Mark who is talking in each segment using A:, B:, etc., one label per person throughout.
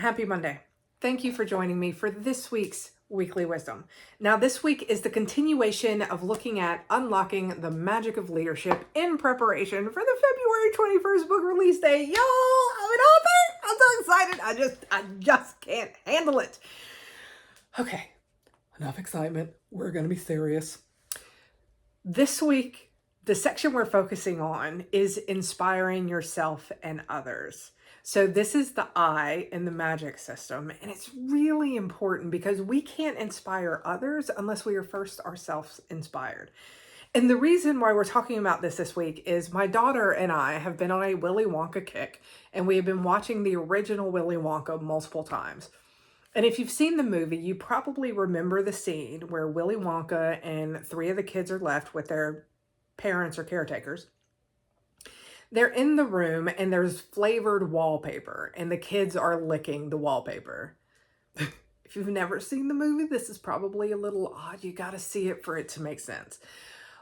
A: Happy Monday. Thank you for joining me for this week's Weekly Wisdom. Now, this week is the continuation of looking at unlocking the magic of leadership in preparation for the February 21st book release day. Y'all, I'm an author. I'm so excited. I just can't handle it. Okay, enough excitement. We're going to be serious. This week, the section we're focusing on is inspiring yourself and others. So this is the I in the magic system, and it's really important because we can't inspire others unless we are first ourselves inspired. And the reason why we're talking about this week is my daughter and I have been on a Willy Wonka kick, and we have been watching the original Willy Wonka multiple times. And if you've seen the movie, you probably remember the scene where Willy Wonka and three of the kids are left with their parents or caretakers. They're in the room and there's flavored wallpaper and the kids are licking the wallpaper. If you've never seen the movie, this is probably a little odd. You got to see it for it to make sense.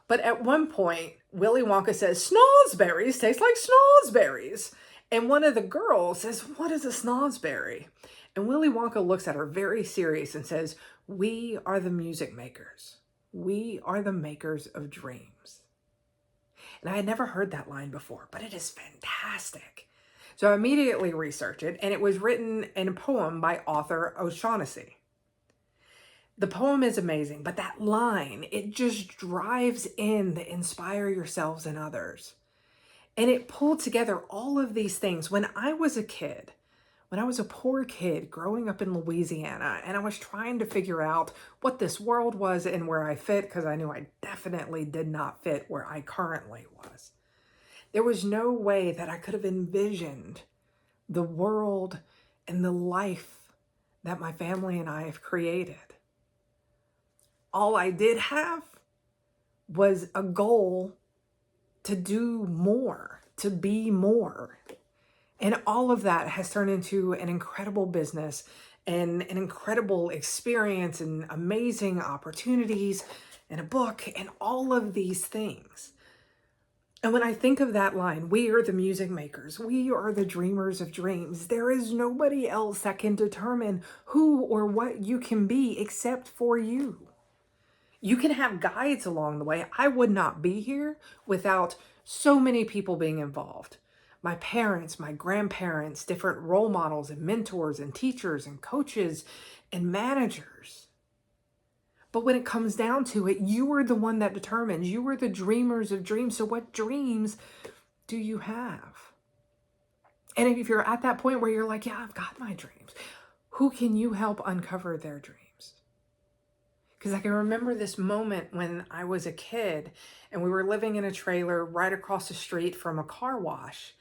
A: But at one point, Willy Wonka says, "Snozzberries taste like snozzberries." And one of the girls says, "What is a snozzberry?" And Willy Wonka looks at her very serious and says, "We are the music makers. We are the makers of dreams." And I had never heard that line before, but it is fantastic. So I immediately researched it, and it was written in a poem by author O'Shaughnessy. The poem is amazing, but that line, it just drives in the inspire yourselves and others. And it pulled together all of these things. When I was a kid, when I was a poor kid growing up in Louisiana, and I was trying to figure out what this world was and where I fit, because I knew I definitely did not fit where I currently was. There was no way that I could have envisioned the world and the life that my family and I have created. All I did have was a goal to do more, to be more. And all of that has turned into an incredible business and an incredible experience and amazing opportunities and a book and all of these things. And when I think of that line, we are the music makers, we are the dreamers of dreams, there is nobody else that can determine who or what you can be except for you. You can have guides along the way. I would not be here without so many people being involved. My parents, my grandparents, different role models and mentors and teachers and coaches and managers. But when it comes down to it, you are the one that determines. You are the dreamers of dreams. So what dreams do you have? And if you're at that point where you're like, yeah, I've got my dreams, who can you help uncover their dreams? Because I can remember this moment when I was a kid and we were living in a trailer right across the street from a car wash.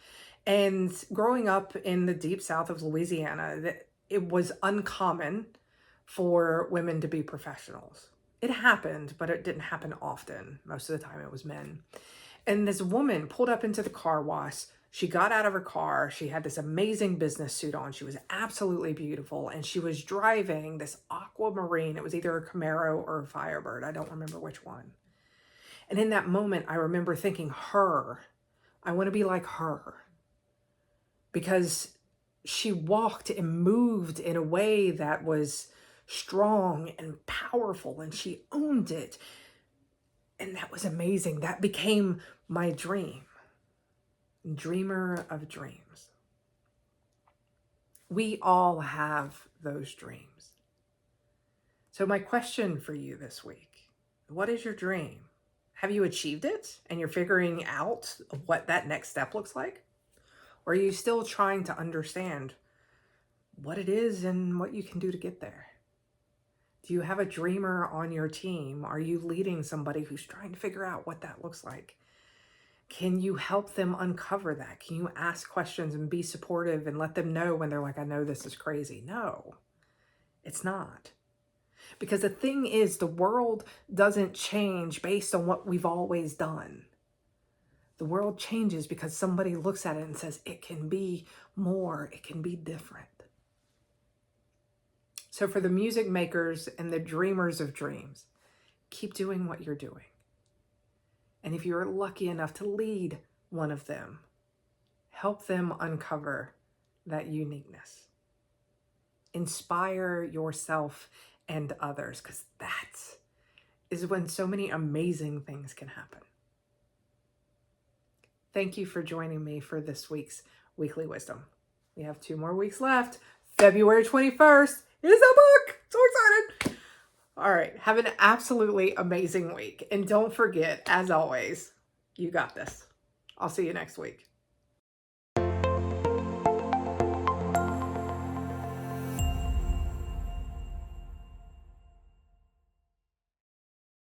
A: And growing up in the deep south of Louisiana, it was uncommon for women to be professionals. It happened, but it didn't happen often. Most of the time it was men. And this woman pulled up into the car wash. She got out of her car. She had this amazing business suit on. She was absolutely beautiful. And she was driving this aquamarine. It was either a Camaro or a Firebird. I don't remember which one. And in that moment, I remember thinking, I want to be like her. Because she walked and moved in a way that was strong and powerful, and she owned it. And that was amazing. That became my dream. Dreamer of dreams. We all have those dreams. So my question for you this week, what is your dream? Have you achieved it and you're figuring out what that next step looks like? Or are you still trying to understand what it is and what you can do to get there? Do you have a dreamer on your team? Are you leading somebody who's trying to figure out what that looks like? Can you help them uncover that? Can you ask questions and be supportive and let them know when they're like, I know this is crazy? No, it's not. Because the thing is, the world doesn't change based on what we've always done. The world changes because somebody looks at it and says, it can be more, it can be different. So for the music makers and the dreamers of dreams, keep doing what you're doing. And if you're lucky enough to lead one of them, help them uncover that uniqueness. Inspire yourself and others, because that is when so many amazing things can happen. Thank you for joining me for this week's Weekly Wisdom. We have 2 more weeks left. February 21st is a book. So excited. All right. Have an absolutely amazing week. And don't forget, as always, you got this. I'll see you next week.